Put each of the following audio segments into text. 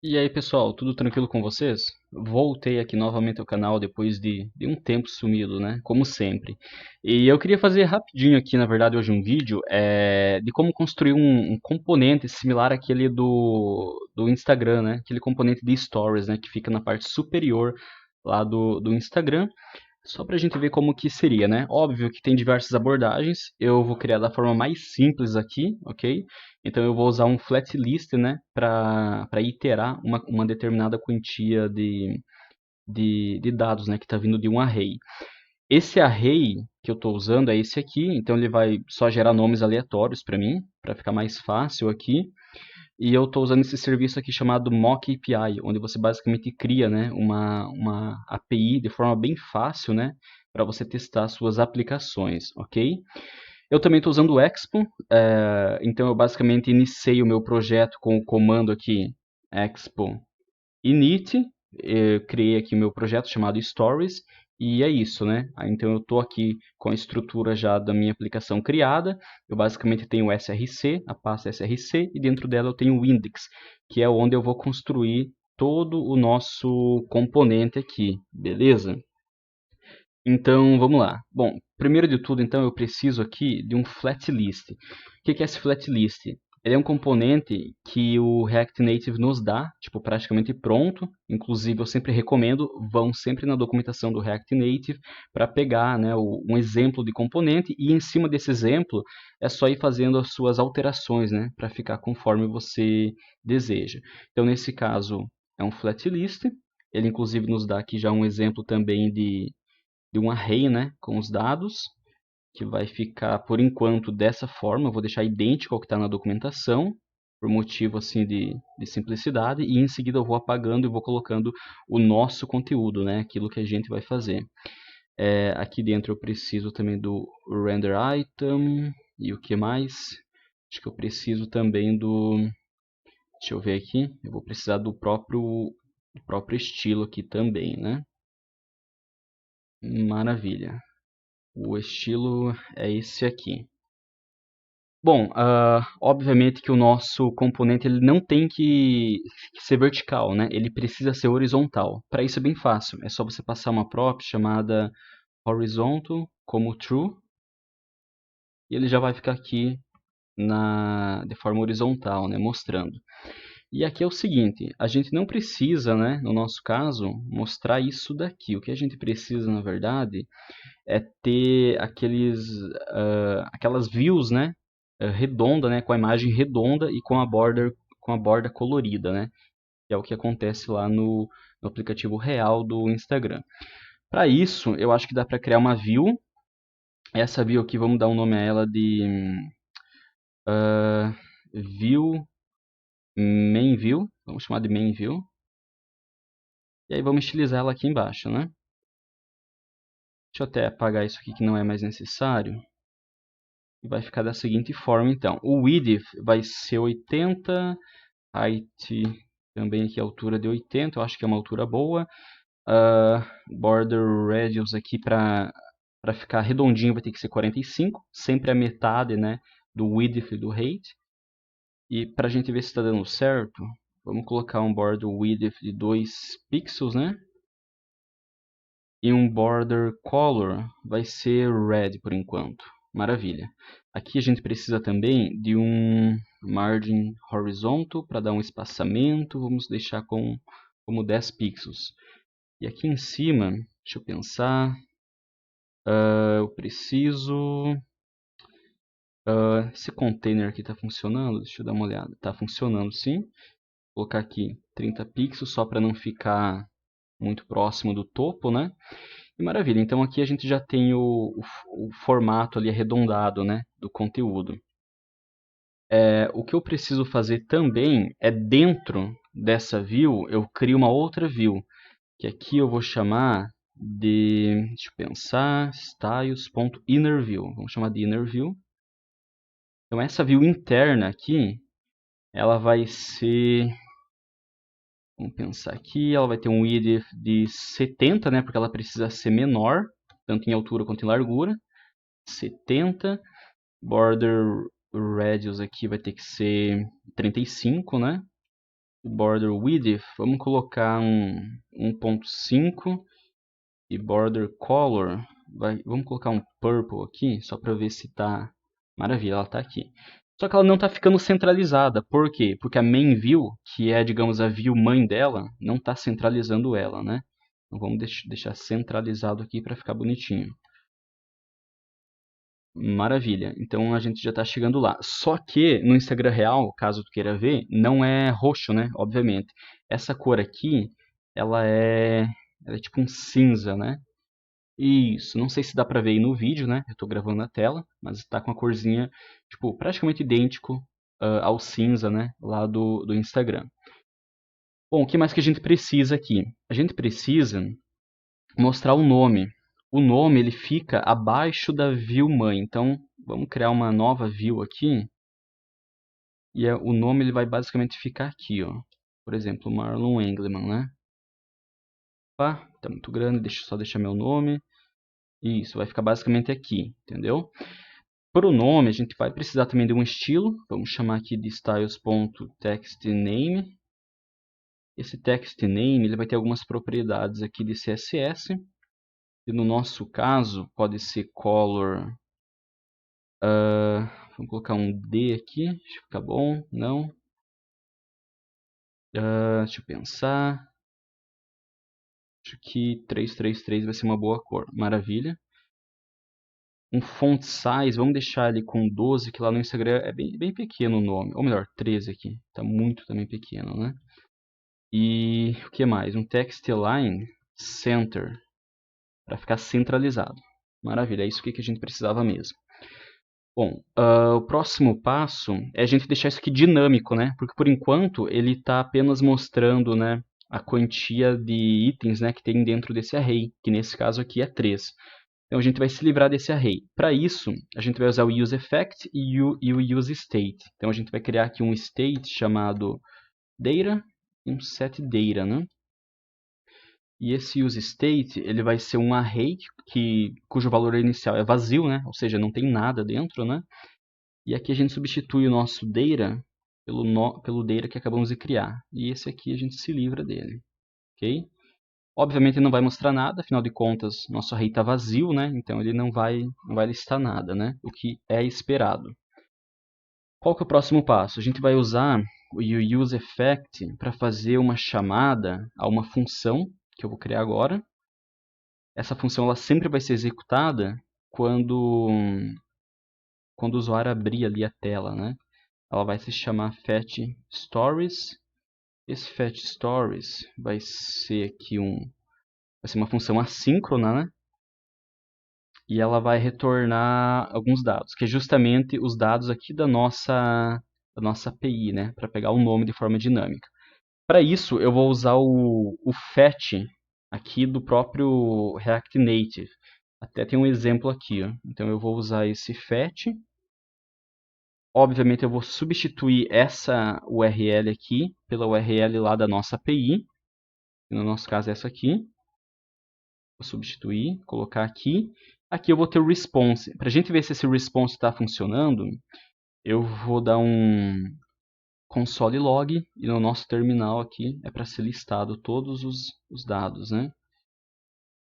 E aí, pessoal, tudo tranquilo com vocês? Voltei aqui novamente ao canal depois de um tempo sumido, né? Como sempre. E eu queria fazer rapidinho aqui, na verdade, hoje um vídeo de como construir um componente similar àquele do Instagram, né? Aquele componente de Stories, né? Que fica na parte superior lá do Instagram. Só para a gente ver como que seria, né? Óbvio que tem diversas abordagens. Eu vou criar da forma mais simples aqui, ok? Então eu vou usar um flat list, né? Para iterar uma determinada quantia de dados, né? Que está vindo de um array. Esse array que eu estou usando é esse aqui. Então ele vai só gerar nomes aleatórios para mim, para ficar mais fácil aqui. E eu estou usando esse serviço aqui chamado Mock API, onde você basicamente cria, né, uma API de forma bem fácil, né, para você testar suas aplicações, ok? Eu também estou usando o Expo, então eu basicamente iniciei o meu projeto com o comando aqui expo init, eu criei aqui o meu projeto chamado Stories, e é isso, né? Então eu estou aqui com a estrutura já da minha aplicação criada. Eu basicamente tenho o SRC, a pasta SRC, e dentro dela eu tenho o index, que é onde eu vou construir todo o nosso componente aqui, beleza? Então, vamos lá. Bom, primeiro de tudo, então, eu preciso aqui de um flat list. O que é esse flat list? Ele é um componente que o React Native nos dá, tipo, praticamente pronto. Inclusive, eu sempre recomendo, vão sempre na documentação do React Native para pegar, né, um exemplo de componente e em cima desse exemplo é só ir fazendo as suas alterações, né, para ficar conforme você deseja. Então, nesse caso, é um flat list. Ele, inclusive, nos dá aqui já um exemplo também de um array, né, com os dados, que vai ficar por enquanto dessa forma. Eu vou deixar idêntico ao que está na documentação, por motivo assim de simplicidade, e em seguida eu vou apagando e vou colocando o nosso conteúdo, né, aquilo que a gente vai fazer. Aqui dentro eu preciso também do render item, e o que mais? Acho que eu preciso também do... Deixa eu ver aqui, eu vou precisar do próprio estilo aqui também, né? Maravilha. O estilo é esse aqui. Bom, obviamente que o nosso componente ele não tem que ser vertical, né? Ele precisa ser horizontal. Para isso é bem fácil. É só você passar uma prop chamada horizontal como true e ele já vai ficar aqui de forma horizontal, né? Mostrando. E aqui é o seguinte, a gente não precisa, né, no nosso caso, mostrar isso daqui. O que a gente precisa, na verdade, é ter aquelas views, né, redonda, né, com a imagem redonda e com a borda colorida, né, que é o que acontece lá no aplicativo real do Instagram. Para isso, eu acho que dá para criar uma view. Essa view aqui, vamos dar um nome a ela de view main view, vamos chamar de main view. E aí vamos estilizar ela aqui embaixo, né? Deixa eu até apagar isso aqui que não é mais necessário. E vai ficar da seguinte forma, então. O width vai ser 80, height também aqui a altura de 80, eu acho que é uma altura boa. Border radius aqui para ficar redondinho vai ter que ser 45, sempre a metade, né, do width e do height. E para a gente ver se está dando certo, vamos colocar um border width de 2 pixels, né? E um border color vai ser red por enquanto. Maravilha. Aqui a gente precisa também de um margin horizontal para dar um espaçamento. Vamos deixar como 10 pixels. E aqui em cima, deixa eu pensar, eu preciso... esse container aqui está funcionando? Deixa eu dar uma olhada. Está funcionando sim. Vou colocar aqui 30 pixels só para não ficar muito próximo do topo, né? E maravilha, então aqui a gente já tem o formato ali arredondado, né, do conteúdo. O que eu preciso fazer também é dentro dessa view, eu crio uma outra view, que aqui eu vou chamar de, deixa eu pensar, styles.innerView, vamos chamar de innerView. Então essa view interna aqui, ela vai ser, vamos pensar aqui, ela vai ter um width de 70, né, porque ela precisa ser menor, tanto em altura quanto em largura. 70. Border radius aqui vai ter que ser 35, né? border width, vamos colocar um 1.5 e border color, vamos colocar um purple aqui, só para ver se tá maravilha, ela tá aqui. Só que ela não está ficando centralizada, por quê? Porque a main view, que é, digamos, a view mãe dela, não está centralizando ela, né? Então vamos deixar centralizado aqui para ficar bonitinho. Maravilha, então a gente já está chegando lá. Só que no Instagram real, caso tu queira ver, não é roxo, né? Obviamente. Essa cor aqui, ela é tipo um cinza, né? Isso, não sei se dá pra ver aí no vídeo, né? Eu tô gravando na tela, mas tá com a corzinha, tipo, praticamente idêntico ao cinza, né? Lá do Instagram. Bom, o que mais que a gente precisa aqui? A gente precisa mostrar o nome. O nome, ele fica abaixo da view mãe. Então, vamos criar uma nova view aqui. E o nome, ele vai basicamente ficar aqui, ó. Por exemplo, Marlon Engelman, né? Opa, tá muito grande, deixa eu só deixar meu nome. Isso, vai ficar basicamente aqui, entendeu? Para o nome, a gente vai precisar também de um estilo. Vamos chamar aqui de styles.textName. Esse textName ele vai ter algumas propriedades aqui de CSS. E no nosso caso, pode ser color. Vamos colocar um D aqui. Deixa eu ficar bom. Não. Deixa eu pensar. Acho que 333 vai ser uma boa cor. Maravilha. Um font size, vamos deixar ele com 12, que lá no Instagram é bem pequeno o nome. Ou melhor, 13 aqui. Está muito também pequeno, né? E o que mais? Um text align center, para ficar centralizado. Maravilha, é isso que a gente precisava mesmo. Bom, o próximo passo é a gente deixar isso aqui dinâmico, né? Porque por enquanto ele está apenas mostrando, né, a quantia de itens, né, que tem dentro desse array, que nesse caso aqui é 3. Então a gente vai se livrar desse array. Para isso, a gente vai usar o useEffect e o useState. Então a gente vai criar aqui um state chamado data e um setData, né? E esse useState ele vai ser um array cujo valor inicial é vazio, né? Ou seja, não tem nada dentro, né? E aqui a gente substitui o nosso data pelo data que acabamos de criar. E esse aqui a gente se livra dele, ok? Obviamente ele não vai mostrar nada, afinal de contas, nosso array está vazio, né? Então ele não vai listar nada, né? O que é esperado. Qual que é o próximo passo? A gente vai usar o useEffect para fazer uma chamada a uma função que eu vou criar agora. Essa função ela sempre vai ser executada quando o usuário abrir ali a tela, né? Ela vai se chamar fetchStories. Esse fetchStories vai ser aqui vai ser uma função assíncrona, né? E ela vai retornar alguns dados, que é justamente os dados aqui da nossa API, né? Para pegar o nome de forma dinâmica. Para isso, eu vou usar o fetch aqui do próprio React Native. Até tem um exemplo aqui, ó. Então eu vou usar esse fetch. Obviamente eu vou substituir essa URL aqui pela URL lá da nossa API. No nosso caso é essa aqui. Vou substituir, colocar aqui. Aqui eu vou ter o response. Para a gente ver se esse response está funcionando, eu vou dar um console log e no nosso terminal aqui é para ser listado todos os dados, né?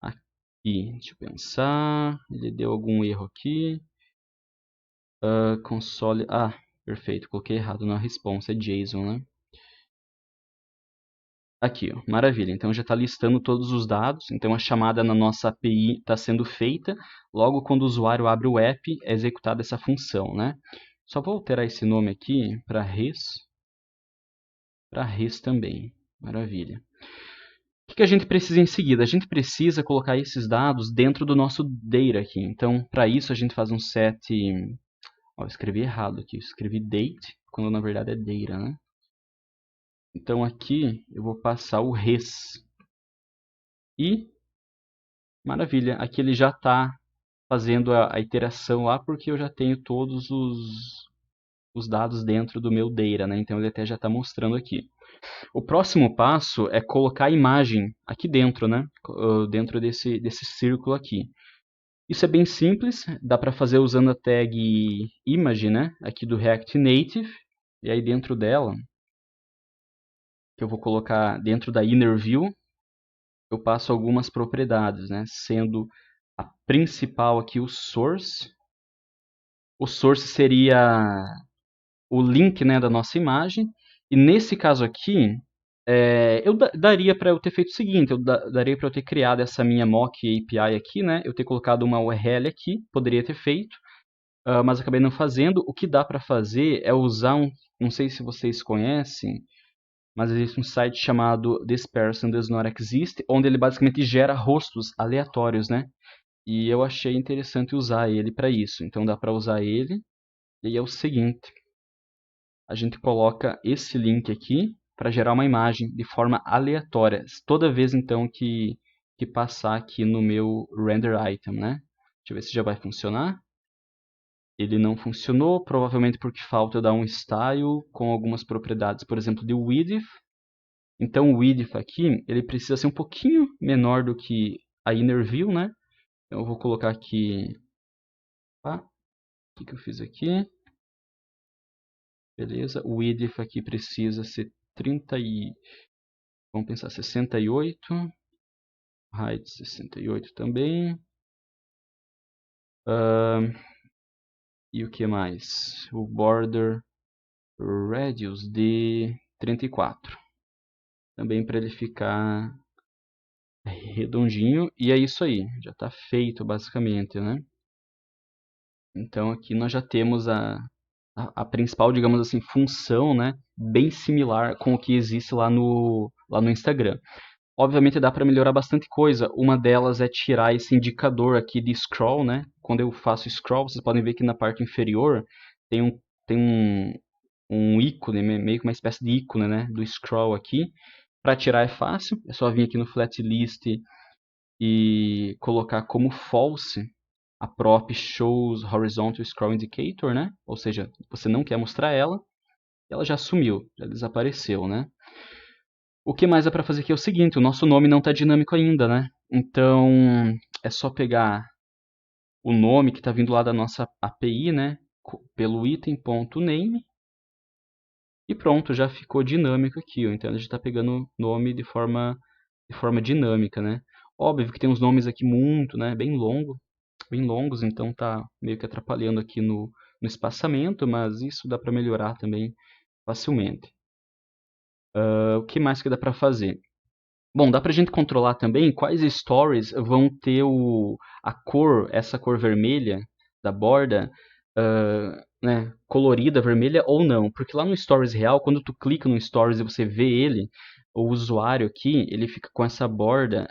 Aqui, deixa eu pensar, ele deu algum erro aqui. Console, perfeito, coloquei errado na response, é JSON, né? Aqui, ó, maravilha, então já está listando todos os dados, então a chamada na nossa API está sendo feita, logo quando o usuário abre o app é executada essa função, né? Só vou alterar esse nome aqui para res também, maravilha. O que a gente precisa em seguida? A gente precisa colocar esses dados dentro do nosso data aqui. Então, para isso, a gente faz um set... eu escrevi errado aqui. Eu escrevi date, quando na verdade é data, né? Então, aqui eu vou passar o res. E, maravilha, aqui ele já está fazendo a iteração lá, porque eu já tenho todos os dados dentro do meu data, né? Então, ele até já está mostrando aqui. O próximo passo é colocar a imagem aqui dentro, né? Dentro desse círculo aqui. Isso é bem simples, dá para fazer usando a tag image, né? Aqui do React Native. E aí dentro dela, que eu vou colocar dentro da Inner View, eu passo algumas propriedades, né? Sendo a principal aqui o source. O source seria o link, né, da nossa imagem. E nesse caso aqui, eu daria para eu ter feito o seguinte, daria para eu ter criado essa minha mock API aqui, né? Eu ter colocado uma URL aqui, poderia ter feito, mas acabei não fazendo. O que dá para fazer é usar não sei se vocês conhecem, mas existe um site chamado This Person Does Not Exist, onde ele basicamente gera rostos aleatórios, né? E eu achei interessante usar ele para isso. Então dá para usar ele. E aí é o seguinte, a gente coloca esse link aqui para gerar uma imagem de forma aleatória. Toda vez então que passar aqui no meu render item, né? Deixa eu ver se já vai funcionar. Ele não funcionou, provavelmente porque falta eu dar um style com algumas propriedades, por exemplo, de width. Então o width aqui, ele precisa ser um pouquinho menor do que a inner view, né? Então eu vou colocar aqui, o que eu fiz aqui? Beleza, o width aqui precisa ser 30 vamos pensar 68, height 68 também. E o que mais? O border radius de 34. Também para ele ficar redondinho. E é isso aí, já está feito basicamente, né? Então aqui nós já temos a principal, digamos assim, função, né? Bem similar com o que existe lá no Instagram. Obviamente dá para melhorar bastante coisa. Uma delas é tirar esse indicador aqui de scroll, né? Quando eu faço scroll, vocês podem ver que na parte inferior tem um ícone, meio que uma espécie de ícone, né? Do scroll aqui. Para tirar é fácil, é só vir aqui no flat list e colocar como false a prop shows horizontal scroll indicator, né? Ou seja, você não quer mostrar ela, ela já sumiu, já desapareceu, né? O que mais é para fazer aqui é o seguinte, o nosso nome não está dinâmico ainda, né? Então, é só pegar o nome que está vindo lá da nossa API, né? Pelo item.name. E pronto, já ficou dinâmico aqui. Ó. Então, a gente está pegando nome de forma dinâmica, né? Óbvio que tem uns nomes aqui muito, né? Bem longos, então tá meio que atrapalhando aqui no espaçamento, mas isso dá para melhorar também facilmente. O que mais que dá para fazer? Bom, dá pra gente controlar também quais stories vão ter a cor, essa cor vermelha da borda, né, colorida, vermelha ou não. Porque lá no Stories real, quando tu clica no Stories e você vê ele, o usuário aqui, ele fica com essa borda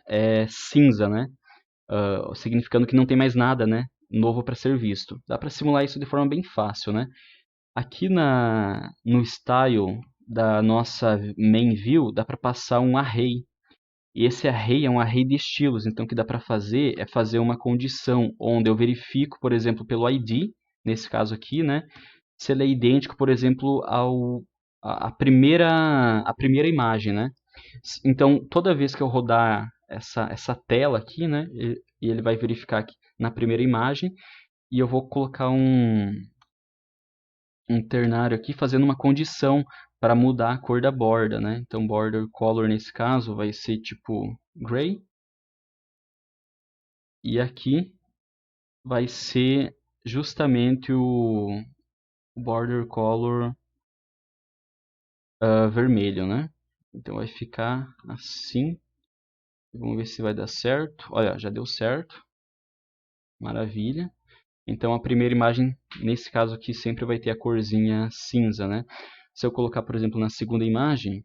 cinza, né? Significando que não tem mais nada, né, novo para ser visto. Dá para simular isso de forma bem fácil, né? Aqui no style da nossa main view, dá para passar um array. E esse array é um array de estilos, então o que dá para fazer é fazer uma condição onde eu verifico, por exemplo, pelo ID, nesse caso aqui, né, se ele é idêntico, por exemplo, à primeira imagem, né? Então, toda vez que eu rodar essa tela aqui, né, e ele vai verificar aqui na primeira imagem, e eu vou colocar um ternário aqui fazendo uma condição para mudar a cor da borda, né? Então, border color nesse caso vai ser tipo gray. E aqui vai ser justamente o border color vermelho, né? Então vai ficar assim. Vamos ver se vai dar certo. Olha, já deu certo. Maravilha. Então a primeira imagem, nesse caso aqui, sempre vai ter a corzinha cinza, né? Se eu colocar, por exemplo, na segunda imagem,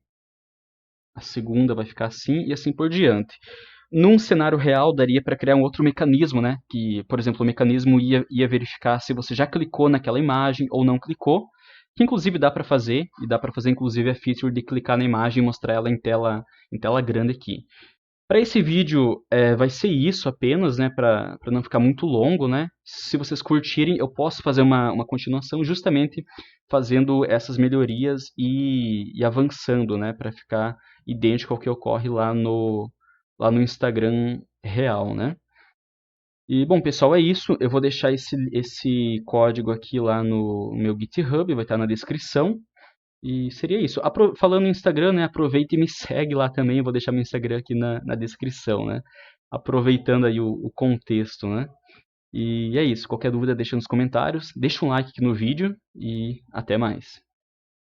a segunda vai ficar assim e assim por diante. Num cenário real, daria para criar um outro mecanismo, né? Que, por exemplo, o mecanismo ia verificar se você já clicou naquela imagem ou não clicou, que inclusive dá para fazer, e dá para fazer inclusive a feature de clicar na imagem e mostrar ela em tela grande aqui. Para esse vídeo vai ser isso apenas, né? Para não ficar muito longo, né? Se vocês curtirem, eu posso fazer uma continuação justamente fazendo essas melhorias e avançando, né? Para ficar idêntico ao que ocorre lá no Instagram real, né? E, bom, pessoal, é isso. Eu vou deixar esse código aqui lá no meu GitHub, vai estar na descrição. E seria isso. Falando em Instagram, né? Aproveita e me segue lá também. Eu vou deixar meu Instagram aqui na descrição, né? Aproveitando aí o contexto, né? E é isso. Qualquer dúvida deixa nos comentários. Deixa um like aqui no vídeo e até mais.